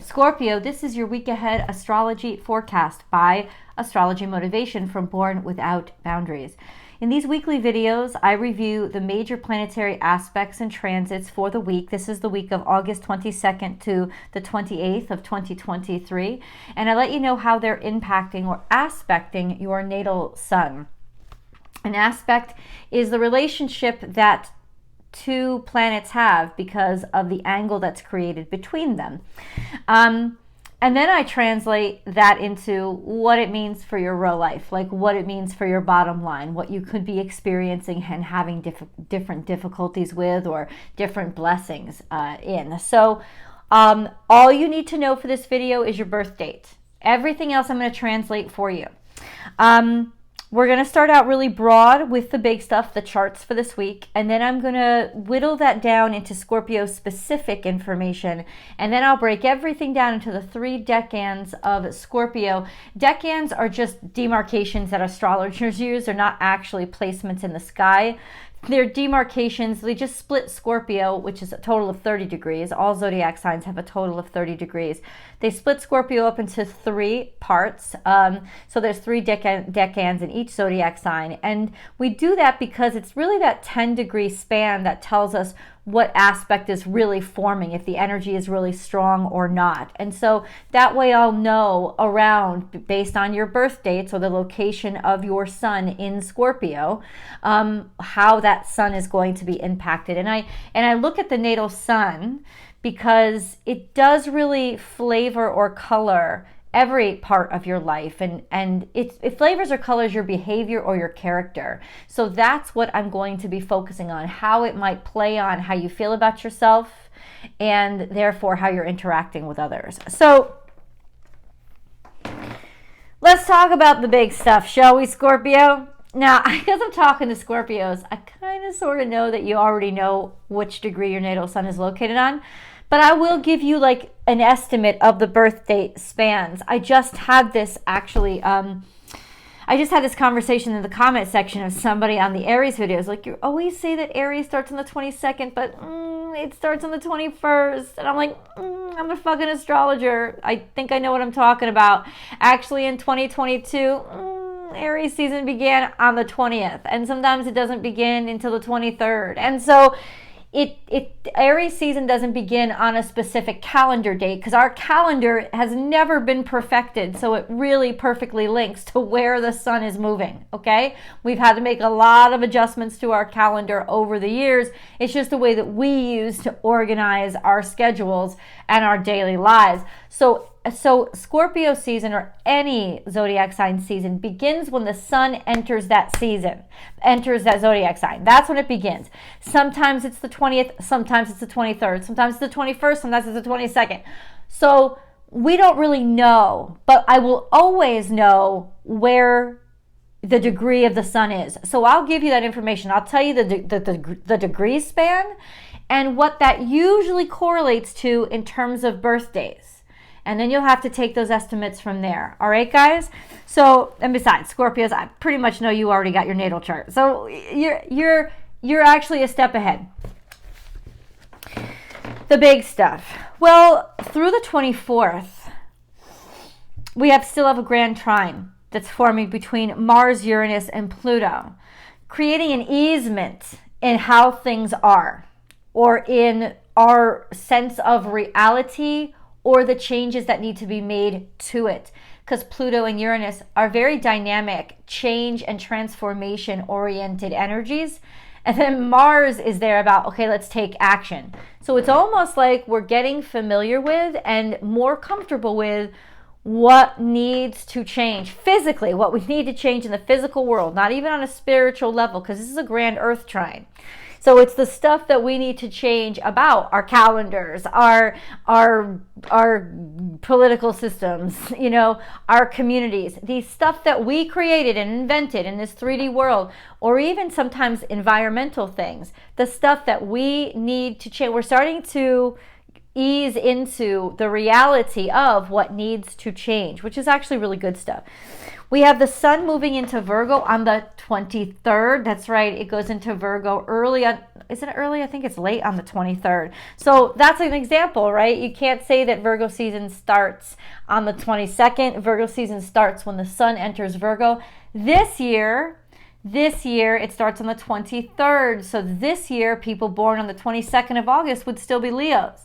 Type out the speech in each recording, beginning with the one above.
Scorpio, this is your week ahead astrology forecast by Astrology Motivation from Born Without Boundaries. In these weekly videos, I review the major planetary aspects and transits for the week. This is the week of August 22nd to the 28th of 2023. And I let you know how they're impacting or aspecting your natal sun. An aspect is the relationship that two planets have because of the angle that's created between them. And then I translate that into what it means for your real life, like what it means for your bottom line, what you could be experiencing and having different difficulties with or different blessings in. So all you need to know for this video is your birth date. Everything else I'm going to translate for you. We're going to start out really broad with the big stuff, the charts for this week, and then I'm going to whittle that down into Scorpio specific information, and then I'll break everything down into the 3 decans of Scorpio. Decans are just demarcations that astrologers use. They're not actually placements in the sky. They're demarcations. They just split Scorpio, which is a total of 30 degrees. All zodiac signs have a total of 30 degrees. They split Scorpio up into 3 parts. So there's 3 decans in each zodiac sign. And we do that because it's really that 10-degree span that tells us what aspect is really forming, if the energy is really strong or not. And so that way I'll know around, based on your birth dates or the location of your sun in Scorpio, how that sun is going to be impacted. And I look at the natal sun because it does really flavor or color every part of your life, and it flavors or colors your behavior or your character. So that's what I'm going to be focusing on, how it might play on how you feel about yourself and therefore how you're interacting with others. So let's talk about the big stuff, shall we, Scorpio? Now, because I'm talking to Scorpios, I kind of sort of know that you already know which degree your natal sun is located on. But I will give you like an estimate of the birth date spans. I just had this actually, I just had this conversation in the comment section of somebody on the Aries videos. Like, you always say that Aries starts on the 22nd, but it starts on the 21st. And I'm like, I'm a fucking astrologer. I think I know what I'm talking about. Actually, in 2022, Aries season began on the 20th. And sometimes it doesn't begin until the 23rd. And so Aries season doesn't begin on a specific calendar date because our calendar has never been perfected, so it really perfectly links to where the sun is moving, okay? We've had to make a lot of adjustments to our calendar over the years. It's just the way that we use to organize our schedules and our daily lives. So Scorpio season, or any zodiac sign season, begins when the sun enters that zodiac sign. That's when it begins. Sometimes it's the 20th, sometimes it's the 23rd, sometimes it's the 21st, sometimes it's the 22nd. So we don't really know, but I will always know where the degree of the sun is. So I'll give you that information. I'll tell you the degree span and what that usually correlates to in terms of birthdays. And then you'll have to take those estimates from there. All right, guys? So, and besides, Scorpios, I pretty much know you already got your natal chart. So you're actually a step ahead. The big stuff. Well, through the 24th, we still have a grand trine that's forming between Mars, Uranus, and Pluto, creating an easement in how things are, or in our sense of reality, or the changes that need to be made to it. Because Pluto and Uranus are very dynamic, change and transformation oriented energies. And then Mars is there about, okay, let's take action. So it's almost like we're getting familiar with and more comfortable with what needs to change physically, what we need to change in the physical world, not even on a spiritual level, because this is a grand earth trine. So it's the stuff that we need to change about our calendars, our political systems, our communities, the stuff that we created and invented in this 3D world, or even sometimes environmental things, the stuff that we need to change. We're starting to ease into the reality of what needs to change, which is actually really good stuff. We have the sun moving into Virgo on the 23rd. That's right. It goes into Virgo early on. Isn't it early? I think it's late on the 23rd. So that's an example, right? You can't say that Virgo season starts on the 22nd. Virgo season starts when the sun enters Virgo. This year, it starts on the 23rd. So this year, people born on the 22nd of August would still be Leos.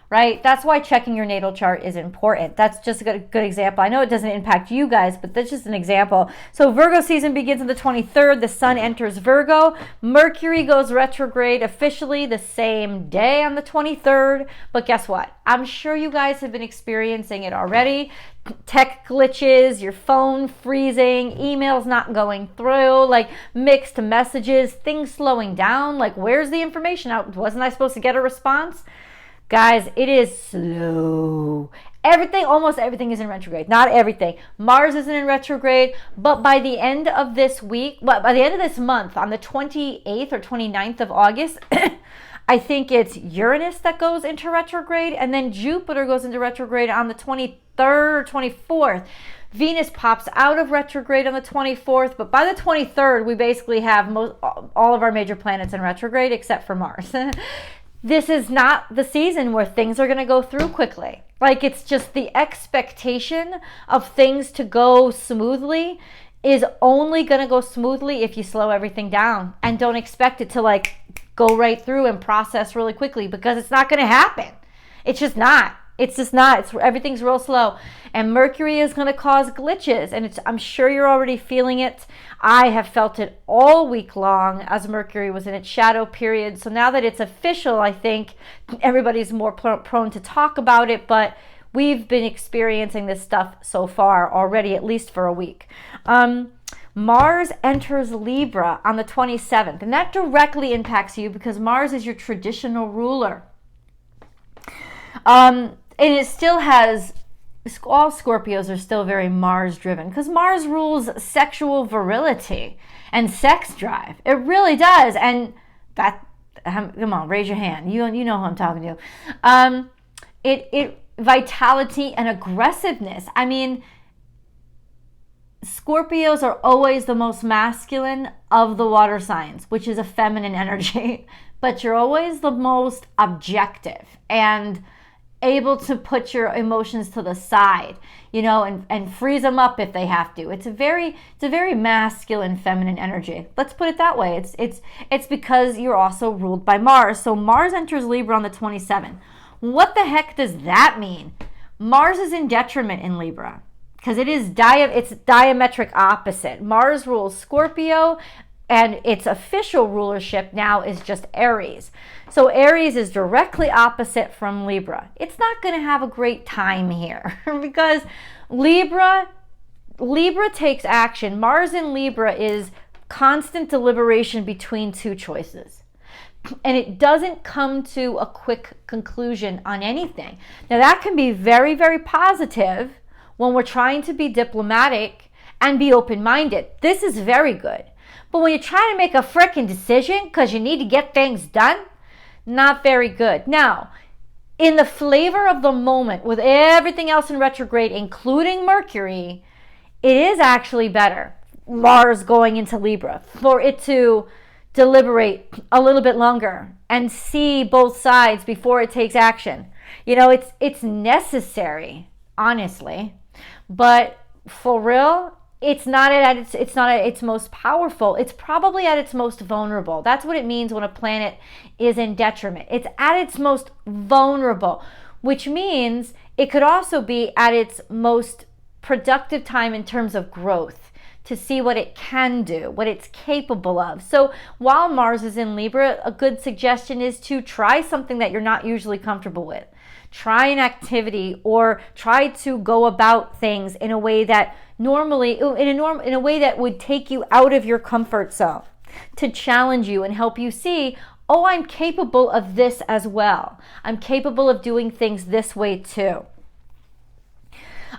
Right? That's why checking your natal chart is important. That's just a good example. I know it doesn't impact you guys, but that's just an example. So Virgo season begins on the 23rd. The sun enters Virgo. Mercury goes retrograde officially the same day on the 23rd. But guess what? I'm sure you guys have been experiencing it already. Tech glitches, your phone freezing, emails not going through, like mixed messages, things slowing down. Like, where's the information out? Wasn't I supposed to get a response? Guys, it is slow. Almost everything is in retrograde. Not everything. Mars isn't in retrograde, but by the end of this week, by the end of this month, on the 28th or 29th of August, I think it's Uranus that goes into retrograde, and then Jupiter goes into retrograde on the 23rd or 24th. Venus pops out of retrograde on the 24th, but by the 23rd, we basically have all of our major planets in retrograde except for Mars. This is not the season where things are going to go through quickly. Like, it's just the expectation of things to go smoothly is only going to go smoothly if you slow everything down and don't expect it to like go right through and process really quickly, because it's not going to happen. It's just not. Everything's real slow. And Mercury is going to cause glitches. And I'm sure you're already feeling it. I have felt it all week long as Mercury was in its shadow period. So now that it's official, I think everybody's more prone to talk about it. But we've been experiencing this stuff so far already, at least for a week. Mars enters Libra on the 27th. And that directly impacts you because Mars is your traditional ruler. And it still has, all Scorpios are still very Mars driven because Mars rules sexual virility and sex drive. It really does. And that, come on, raise your hand. You know who I'm talking to. It vitality and aggressiveness. I mean, Scorpios are always the most masculine of the water signs, which is a feminine energy, but you're always the most objective and able to put your emotions to the side, and freeze them up if they have to. It's a very masculine, feminine energy. Let's put it that way. It's because you're also ruled by Mars. So Mars enters Libra on the 27th. What the heck does that mean? Mars is in detriment in Libra because it's diametric opposite. Mars rules Scorpio, and its official rulership now is just Aries. So Aries is directly opposite from Libra. It's not going to have a great time here because Libra takes action. Mars in Libra is constant deliberation between two choices. And it doesn't come to a quick conclusion on anything. Now that can be very, very positive when we're trying to be diplomatic and be open-minded. This is very good. But when you're trying to make a frickin' decision because you need to get things done, not very good. Now, in the flavor of the moment, with everything else in retrograde, including Mercury, it is actually better, Mars going into Libra, for it to deliberate a little bit longer and see both sides before it takes action. It's necessary, honestly, but for real, it's not at its most powerful. It's probably at its most vulnerable. That's what it means when a planet is in detriment. It's at its most vulnerable, which means it could also be at its most productive time in terms of growth, to see what it can do, what it's capable of. So while Mars is in Libra, a good suggestion is to try something that you're not usually comfortable with. Try an activity or try to go about things in a way that in a way that would take you out of your comfort zone, to challenge you and help you see, oh, I'm capable of this as well. I'm capable of doing things this way too.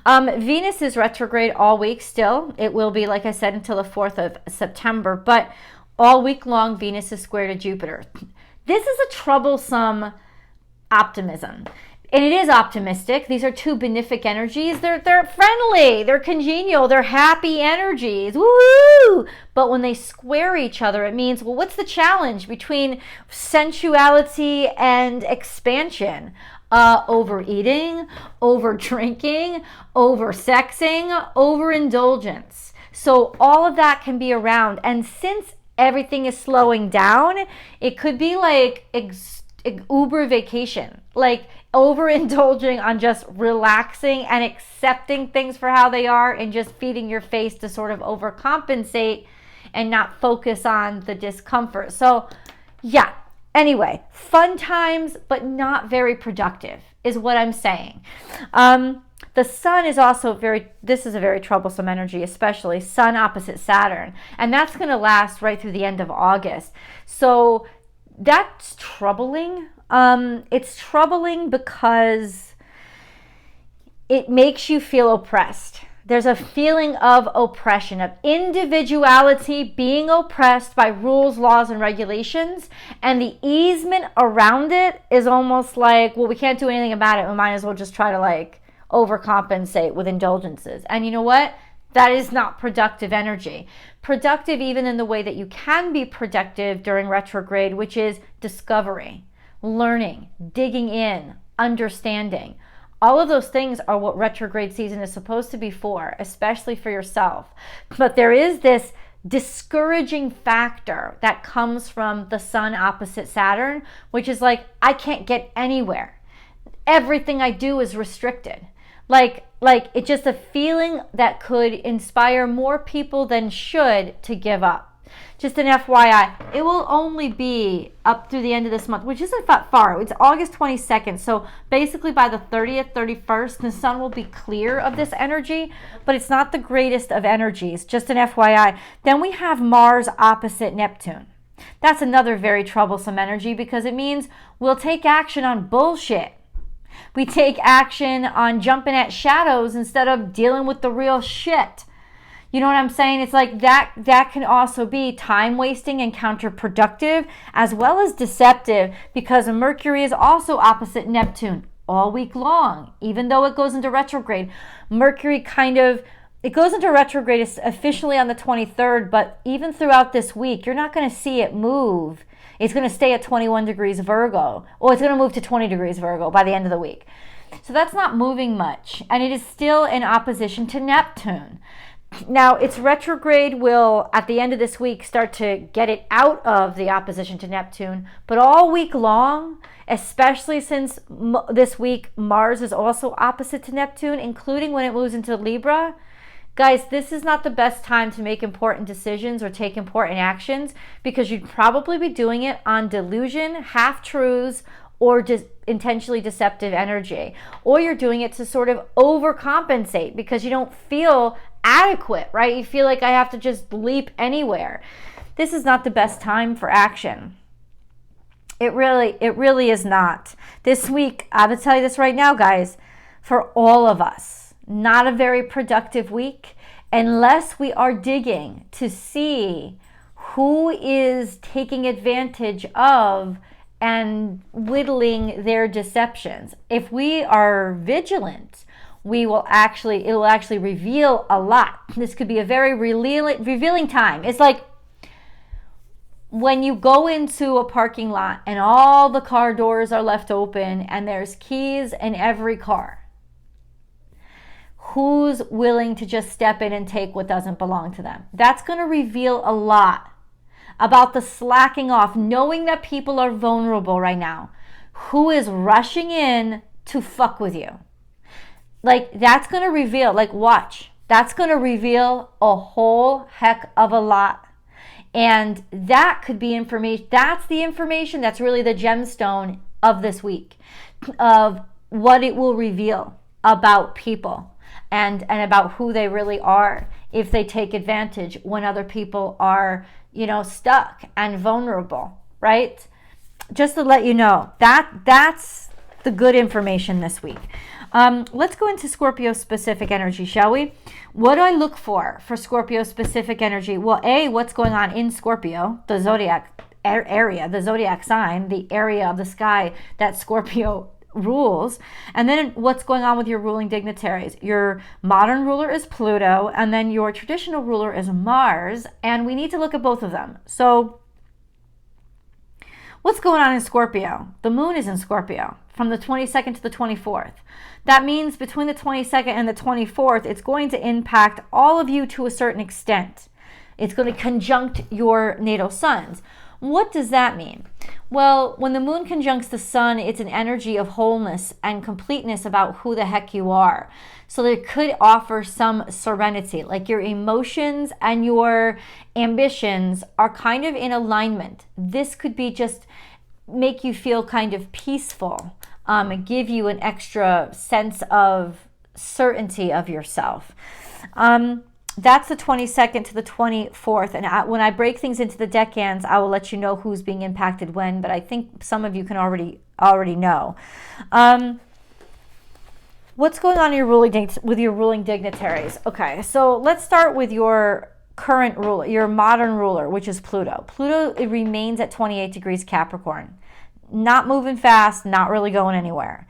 Venus is retrograde all week still. It will be, like I said, until the 4th of September, but all week long, Venus is square to Jupiter. This is a troublesome optimism. And it is optimistic. These are two benefic energies. They're friendly, they're congenial, they're happy energies. Woohoo! But when they square each other, it means, well, what's the challenge between sensuality and expansion? Overeating, over drinking, over sexing, overindulgence. So all of that can be around. And since everything is slowing down, it could be like Uber vacation, like overindulging on just relaxing and accepting things for how they are and just feeding your face to sort of overcompensate and not focus on the discomfort. So yeah, anyway, fun times, but not very productive is what I'm saying. The sun is also this is a very troublesome energy, especially sun opposite Saturn. And that's going to last right through the end of August. So that's troubling. It's troubling because it makes you feel oppressed. There's a feeling of oppression, of individuality being oppressed by rules, laws, and regulations. And the easement around it is almost like, well, we can't do anything about it. We might as well just try to like overcompensate with indulgences. And you know what? That is not productive energy. Productive even in the way that you can be productive during retrograde, which is discovery, learning, digging in, understanding. All of those things are what retrograde season is supposed to be for, especially for yourself. But there is this discouraging factor that comes from the sun opposite Saturn, which is like, I can't get anywhere. Everything I do is restricted. Like it's just a feeling that could inspire more people than should to give up. Just an FYI, it will only be up through the end of this month, which isn't that far. It's August 22nd. So basically by the 30th, 31st, the sun will be clear of this energy, but it's not the greatest of energies. Just an FYI. Then we have Mars opposite Neptune. That's another very troublesome energy because it means we'll take action on bullshit. We take action on jumping at shadows instead of dealing with the real shit. You know what I'm saying? It's like that can also be time wasting and counterproductive as well as deceptive because Mercury is also opposite Neptune all week long, even though it goes into retrograde. Mercury it goes into retrograde officially on the 23rd, but even throughout this week, you're not going to see it move. It's going to stay at 21 degrees Virgo, or it's going to move to 20 degrees Virgo by the end of the week. So that's not moving much, and it is still in opposition to Neptune. Now, its retrograde will, at the end of this week, start to get it out of the opposition to Neptune, but all week long, especially since this week Mars is also opposite to Neptune, including when it moves into Libra. Guys, this is not the best time to make important decisions or take important actions because you'd probably be doing it on delusion, half-truths, or intentionally deceptive energy. Or you're doing it to sort of overcompensate because you don't feel adequate, right? You feel like I have to just leap anywhere. This is not the best time for action. It really is not. This week, I'm going to tell you this right now, guys, for all of us, not a very productive week unless we are digging to see who is taking advantage of and whittling their deceptions. If we are vigilant, it will actually reveal a lot. This could be a very revealing time. It's like when you go into a parking lot and all the car doors are left open and there's keys in every car. Who's willing to just step in and take what doesn't belong to them? That's going to reveal a lot about the slacking off, knowing that people are vulnerable right now. Who is rushing in to fuck with you? Like, that's going to reveal, like, watch. That's going to reveal a whole heck of a lot. And that could be information. That's the information that's really the gemstone of this week, of what it will reveal about people. And about who they really are if they take advantage when other people are, stuck and vulnerable, right? Just to let you know, that's the good information this week. Let's go into Scorpio specific energy, shall we? What do I look for Scorpio specific energy? Well, what's going on in Scorpio, the zodiac area, the zodiac sign, the area of the sky that Scorpio rules. And then what's going on with your ruling dignitaries? Your modern ruler is Pluto, and then your traditional ruler is Mars, and we need to look at both of them. So what's going on in Scorpio? The moon is in Scorpio from the 22nd to the 24th. That means between the 22nd and the 24th, it's going to impact all of you to a certain extent. It's going to conjunct your natal suns. What does that mean? Well, when the moon conjuncts the sun, it's an energy of wholeness and completeness about who the heck you are. So it could offer some serenity, like your emotions and your ambitions are kind of in alignment. This could be just make you feel kind of peaceful, and give you an extra sense of certainty of yourself. That's the 22nd to the 24th. And when I break things into the decans, I will let you know who's being impacted when, but I think some of you can already know. What's going on in your ruling dignitaries? Okay, so let's start with your current ruler, your modern ruler, which is Pluto. Pluto, it remains at 28 degrees Capricorn. Not moving fast, not really going anywhere.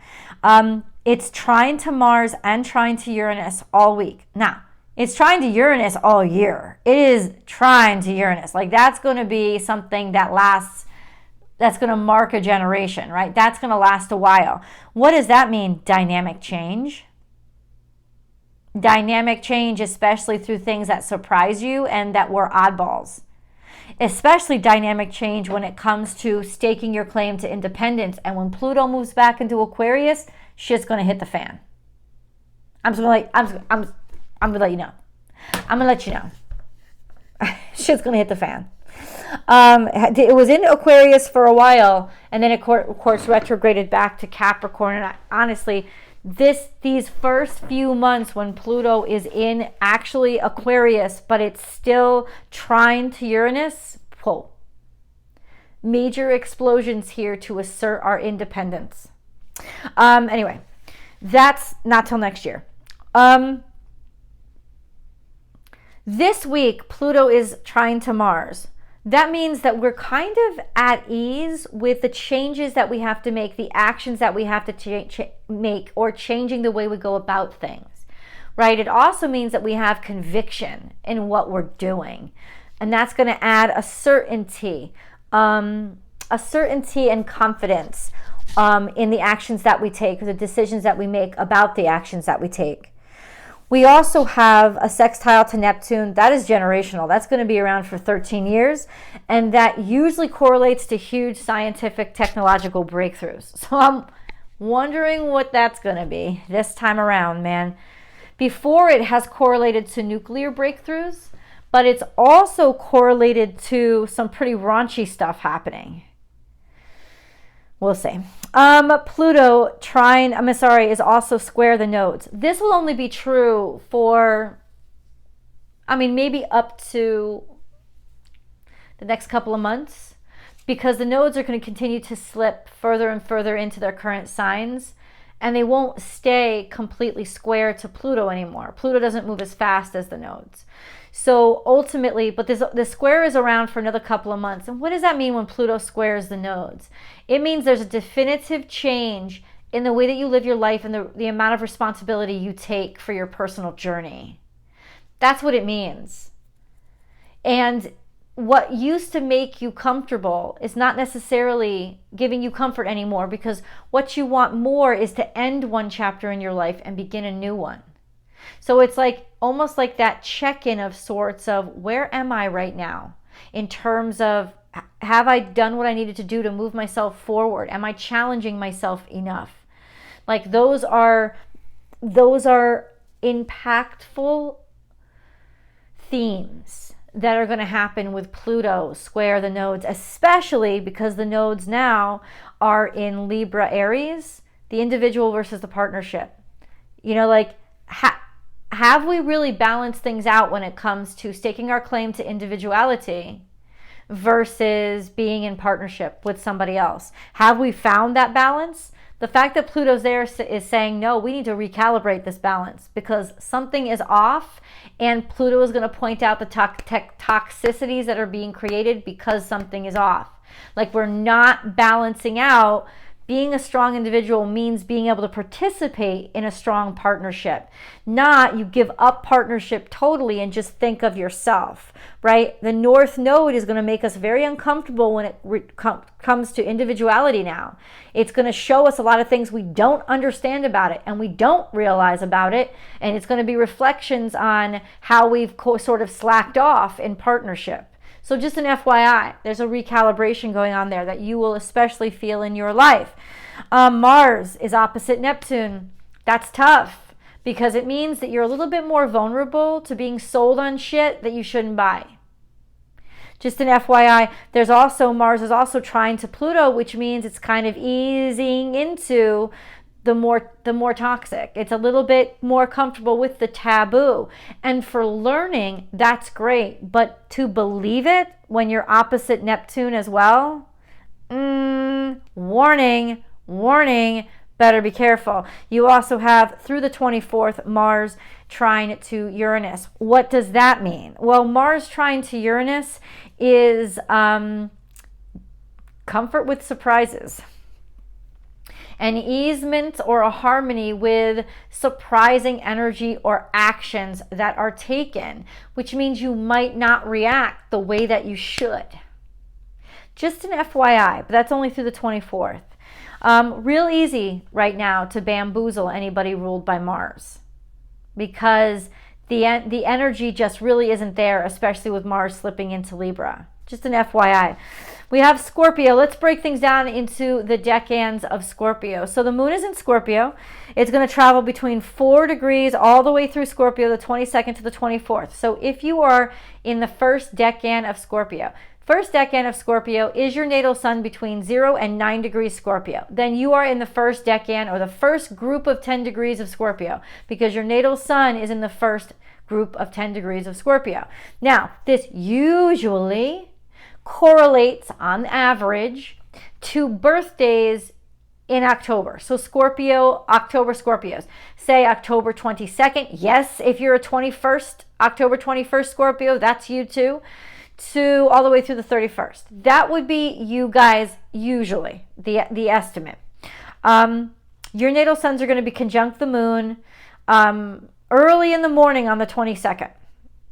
It's trine to Mars and trine to Uranus all week. Now, it's trine to Uranus all year. It is trine to Uranus. Like, that's going to be something that lasts, that's going to mark a generation, right? That's going to last a while. What does that mean? Dynamic change. Dynamic change, especially through things that surprise you and that were oddballs. Especially dynamic change when it comes to staking your claim to independence. And when Pluto moves back into Aquarius, shit's going to hit the fan. I'm gonna let you know. I'm gonna let you know. Shit's gonna hit the fan. It was in Aquarius for a while, and then of course retrograded back to Capricorn. And honestly, these first few months when Pluto is in actually Aquarius, but it's still trine to Uranus, whoa. Major explosions here to assert our independence. Anyway, that's not till next year. This week, Pluto is trine to Mars. That means that we're kind of at ease with the changes that we have to make, the actions that we have to make, or changing the way we go about things, right? It also means that we have conviction in what we're doing. And that's going to add a certainty and confidence in the actions that we take, or the decisions that we make about the actions that we take. We also have a sextile to Neptune. That is generational. That's going to be around for 13 years. And that usually correlates to huge scientific technological breakthroughs. So I'm wondering what that's going to be this time around, man. Before, it has correlated to nuclear breakthroughs, but it's also correlated to some pretty raunchy stuff happening. We'll see. Pluto is also square the nodes. This will only be true for, maybe up to the next couple of months, because the nodes are going to continue to slip further and further into their current signs, and they won't stay completely square to Pluto anymore. Pluto doesn't move as fast as the nodes. So ultimately, but the square is around for another couple of months. And what does that mean when Pluto squares the nodes? It means there's a definitive change in the way that you live your life and the amount of responsibility you take for your personal journey. That's what it means. And what used to make you comfortable is not necessarily giving you comfort anymore, because what you want more is to end one chapter in your life and begin a new one. So it's like almost like that check-in of sorts of, where am I right now in terms of, have I done what I needed to do to move myself forward? Am I challenging myself enough? Like those are impactful themes that are going to happen with Pluto square the nodes, especially because the nodes now are in Libra, Aries, the individual versus the partnership. Have we really balanced things out when it comes to staking our claim to individuality versus being in partnership with somebody else? Have we found that balance? The fact that Pluto's there is saying, no, we need to recalibrate this balance because something is off, and Pluto is going to point out the toxicities that are being created because something is off. Like we're not balancing out Being a strong individual means being able to participate in a strong partnership, not you give up partnership totally and just think of yourself, right? The North Node is going to make us very uncomfortable when it comes to individuality now. It's going to show us a lot of things we don't understand about it and we don't realize about it, and it's going to be reflections on how we've sort of slacked off in partnership. So just an FYI, there's a recalibration going on there that you will especially feel in your life. Mars is opposite Neptune. That's tough because it means that you're a little bit more vulnerable to being sold on shit that you shouldn't buy. Just an FYI, Mars is also trine to Pluto, which means it's kind of easing into the more toxic. It's a little bit more comfortable with the taboo. And for learning, that's great. But to believe it when you're opposite Neptune as well, warning, better be careful. You also have, through the 24th, Mars trine to Uranus. What does that mean? Well, Mars trine to Uranus is comfort with surprises. An easement or a harmony with surprising energy or actions that are taken, which means you might not react the way that you should. Just an FYI, but that's only through the 24th. Real easy right now to bamboozle anybody ruled by Mars because the energy just really isn't there, especially with Mars slipping into Libra. Just an FYI. We have Scorpio. Let's break things down into the decans of Scorpio. So the moon is in Scorpio. It's going to travel between 4 degrees all the way through Scorpio, the 22nd to the 24th. So if you are in the first decan of Scorpio, first decan of Scorpio is your natal sun between 0 and 9 degrees Scorpio. Then you are in the first decan or the first group of 10 degrees of Scorpio because your natal sun is in the first group of 10 degrees of Scorpio. Now, this usually correlates on average to birthdays in October. So Scorpio, October Scorpios. Say October 22nd. Yes, if you're a October 21st Scorpio, that's you too. To all the way through the 31st. That would be you guys usually, the estimate. Your natal suns are going to be conjunct the moon early in the morning on the 22nd.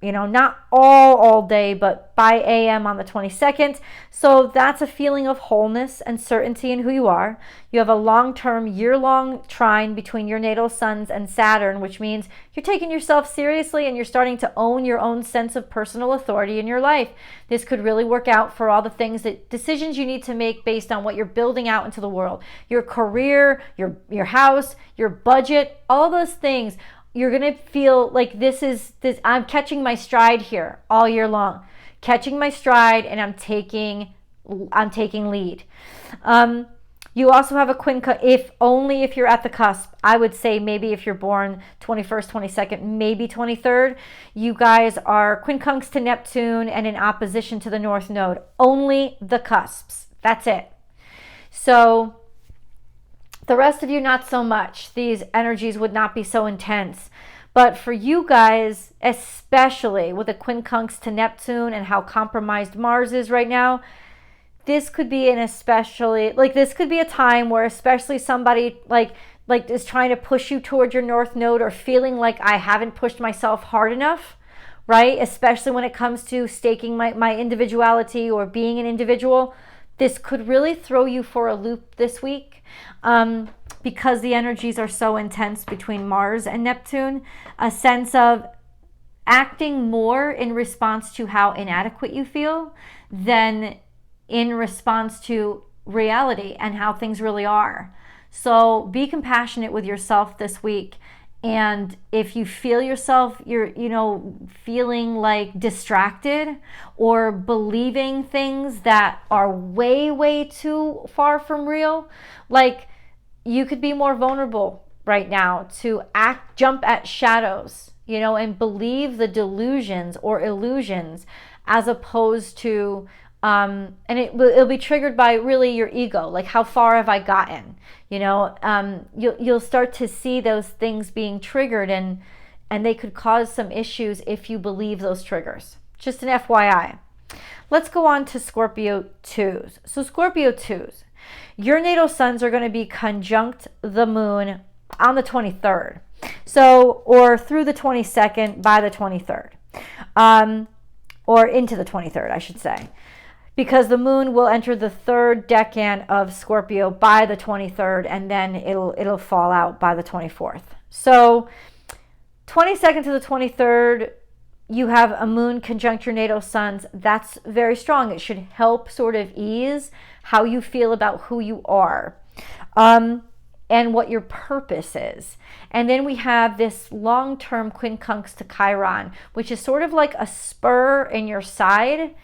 You know, not all day, but by a.m. on the 22nd. So that's a feeling of wholeness and certainty in who you are. You have a long-term, year-long trine between your natal suns and Saturn, which means you're taking yourself seriously and you're starting to own your own sense of personal authority in your life. This could really work out for all the decisions you need to make based on what you're building out into the world. Your career, your house, your budget, all those things. You're going to feel like I'm catching my stride here all year long. Catching my stride and I'm taking lead. You also have a quincunx, if you're at the cusp. I would say maybe if you're born 21st, 22nd, maybe 23rd, you guys are quincunx to Neptune and in opposition to the North Node. Only the cusps. That's it. So the rest of you, not so much. These energies would not be so intense. But for you guys, especially with a quincunx to Neptune and how compromised Mars is right now, this could be this could be a time where especially somebody like is trying to push you toward your North Node or feeling like I haven't pushed myself hard enough, right? Especially when it comes to staking my individuality or being an individual. This could really throw you for a loop this week because the energies are so intense between Mars and Neptune. A sense of acting more in response to how inadequate you feel than in response to reality and how things really are. So be compassionate with yourself this week. And if you feel yourself, feeling like distracted or believing things that are way, way too far from real, like you could be more vulnerable right now to jump at shadows, and believe the delusions or illusions as opposed to, and it'll be triggered by really your ego. Like, how far have I gotten? You'll start to see those things being triggered and they could cause some issues if you believe those triggers. Just an FYI. Let's go on to Scorpio 2s. So Scorpio 2s, your natal suns are going to be conjunct the moon on the 23rd. So, or through the 22nd by the 23rd. Or into the 23rd, I should say. Because the moon will enter the third decan of Scorpio by the 23rd, and then it'll fall out by the 24th. So 22nd to the 23rd, you have a moon conjunct your natal suns. That's very strong. It should help sort of ease how you feel about who you are and what your purpose is. And then we have this long-term quincunx to Chiron, which is sort of like a spur in your side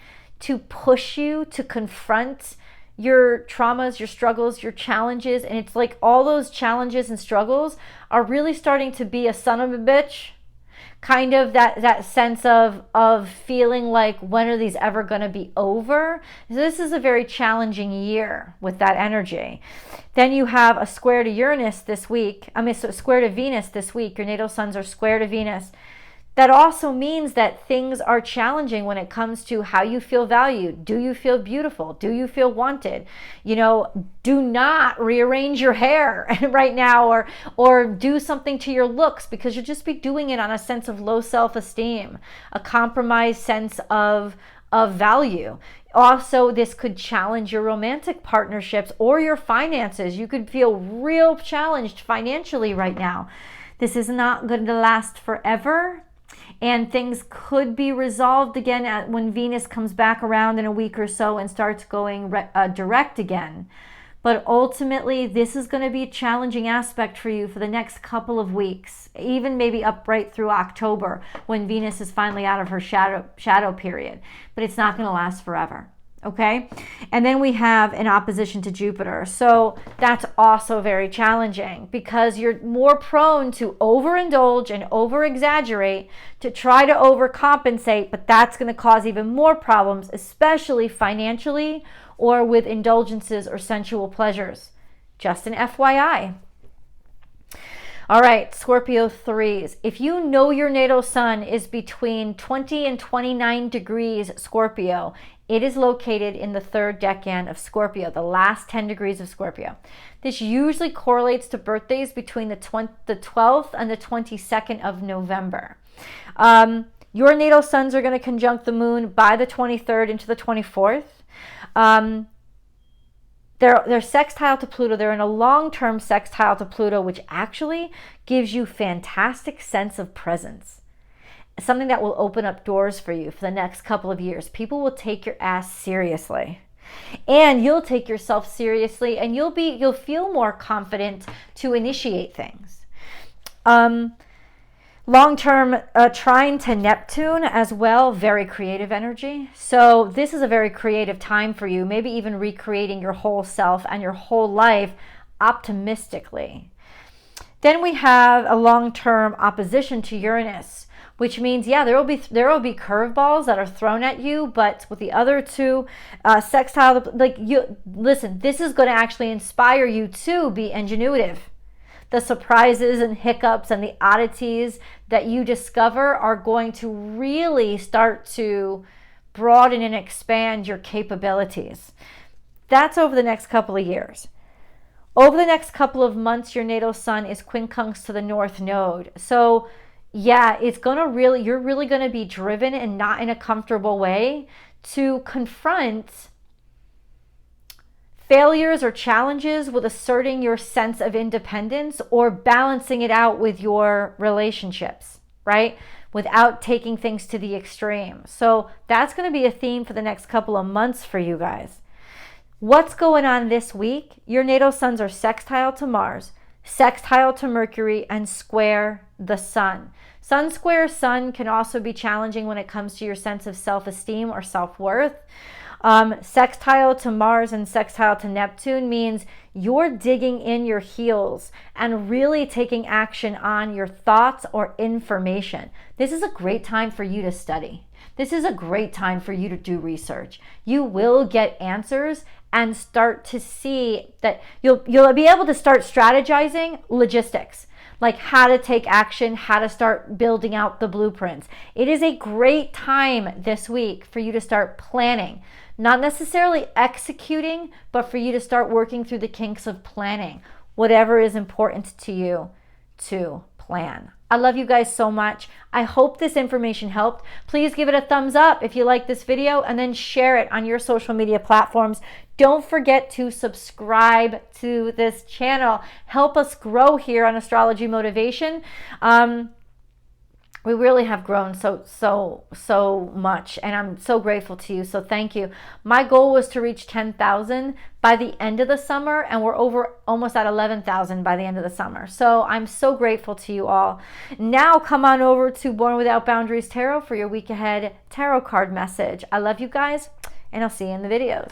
to push you to confront your traumas, your struggles, your challenges. And it's like all those challenges and struggles are really starting to be a son of a bitch. Kind of that sense of feeling like, when are these ever going to be over? So this is a very challenging year with that energy. Then you have a square to Uranus this week. Square to Venus this week. Your natal suns are square to Venus. That also means that things are challenging when it comes to how you feel valued. Do you feel beautiful? Do you feel wanted? Do not rearrange your hair right now or do something to your looks, because you'll just be doing it on a sense of low self-esteem, a compromised sense of value. Also, this could challenge your romantic partnerships or your finances. You could feel real challenged financially right now. This is not going to last forever. And things could be resolved again when Venus comes back around in a week or so and starts going direct again. But ultimately, this is going to be a challenging aspect for you for the next couple of weeks, even maybe up right through October when Venus is finally out of her shadow period. But it's not going to last forever. Okay, and then we have an opposition to Jupiter. So that's also very challenging because you're more prone to overindulge and over-exaggerate to try to overcompensate, but that's going to cause even more problems, especially financially or with indulgences or sensual pleasures. Just an FYI. All right, Scorpio 3s. If you know your natal sun is between 20 and 29 degrees Scorpio, it is located in the third decan of Scorpio, the last 10 degrees of Scorpio. This usually correlates to birthdays between the 12th and the 22nd of November. Your natal suns are going to conjunct the moon by the 23rd into the 24th. They're sextile to Pluto. They're in a long-term sextile to Pluto, which actually gives you fantastic sense of presence. Something that will open up doors for you for the next couple of years. People will take your ass seriously. And you'll take yourself seriously, and you'll feel more confident to initiate things. Long-term trine to Neptune as well, very creative energy. So this is a very creative time for you, maybe even recreating your whole self and your whole life optimistically. Then we have a long-term opposition to Uranus, which means, yeah, there will be curveballs that are thrown at you, but with the other two sextile, listen, this is going to actually inspire you to be ingenuitive. The surprises and hiccups and the oddities that you discover are going to really start to broaden and expand your capabilities. That's over the next couple of years. Over the next couple of months, your natal sun is quincunx to the North Node. So yeah, you're really going to be driven, and not in a comfortable way, to confront failures or challenges with asserting your sense of independence or balancing it out with your relationships, right? Without taking things to the extreme. So that's going to be a theme for the next couple of months for you guys. What's going on this week? Your natal suns are sextile to Mars, sextile to Mercury, and square the sun. Sun square sun can also be challenging when it comes to your sense of self-esteem or self-worth. Sextile to Mars and sextile to Neptune means you're digging in your heels and really taking action on your thoughts or information. This is a great time for you to study. This is a great time for you to do research. You will get answers and start to see that you'll be able to start strategizing logistics. like how to take action, how to start building out the blueprints. It is a great time this week for you to start planning. Not necessarily executing, but for you to start working through the kinks of planning. Whatever is important to you to plan. I love you guys so much. I hope this information helped. Please give it a thumbs up if you like this video, and then share it on your social media platforms. Don't forget to subscribe to this channel. Help us grow here on Astrology Motivation. We really have grown so much, and I'm so grateful to you. So thank you. My goal was to reach 10,000 by the end of the summer, and we're over almost at 11,000 by the end of the summer. So I'm so grateful to you all. Now come on over to Born Without Boundaries Tarot for your week ahead tarot card message. I love you guys, and I'll see you in the videos.